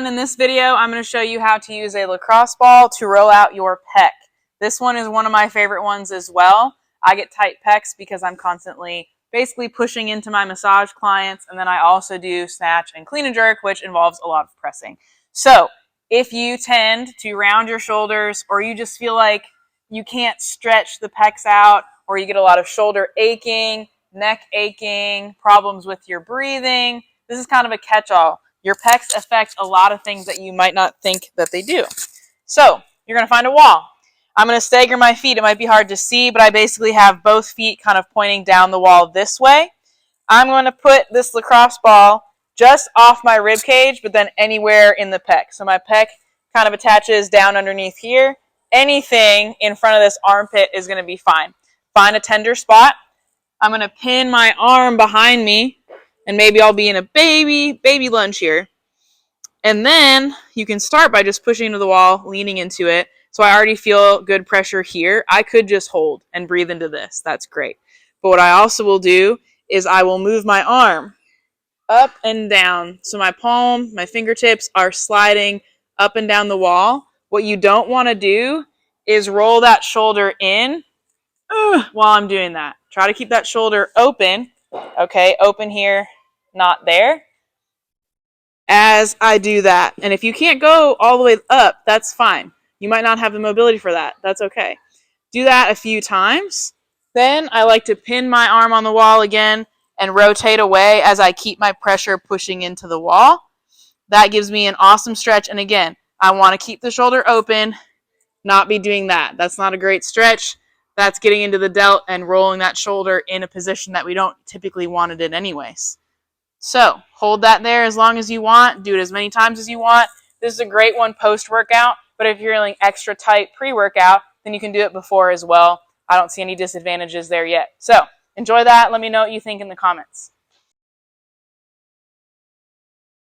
everyone. In this video, I'm going to show you how to use a lacrosse ball to roll out your pec. This one is one of my favorite ones as well. I get tight pecs because I'm constantly basically pushing into my massage clients, and then I also do snatch and clean and jerk, which involves a lot of pressing. So if you tend to round your shoulders, or you just feel like you can't stretch the pecs out, or you get a lot of shoulder aching, neck aching, problems with your breathing, this is kind of a catch-all. Your pecs affect a lot of things that you might not think that they do. So you're going to find a wall. I'm going to stagger my feet. It might be hard to see, but I basically have both feet kind of pointing down the wall this way. I'm going to put this lacrosse ball just off my rib cage, but then anywhere in the pec. So my pec kind of attaches down underneath here. Anything in front of this armpit is going to be fine. Find a tender spot. I'm going to pin my arm behind me, and maybe I'll be in a baby lunge here. And then you can start by just pushing into the wall, leaning into it. So I already feel good pressure here. I could just hold and breathe into this. That's great. But what I also will do is I will move my arm up and down. So my palm, my fingertips are sliding up and down the wall. What you don't want to do is roll that shoulder in while I'm doing that. Try to keep that shoulder open. Okay, open here, not there. As I do that. And if you can't go all the way up, that's fine. You might not have the mobility for that. That's okay. Do that a few times. Then I like to pin my arm on the wall again and rotate away as I keep my pressure pushing into the wall. That gives me an awesome stretch. And again, I want to keep the shoulder open, not be doing that. That's not a great stretch. That's getting into the delt and rolling that shoulder in a position that we don't typically want it in anyways. So hold that there as long as you want. Do it as many times as you want. This is a great one post-workout, but if you're feeling extra tight pre-workout, then you can do it before as well. I don't see any disadvantages there yet. So enjoy that. Let me know what you think in the comments.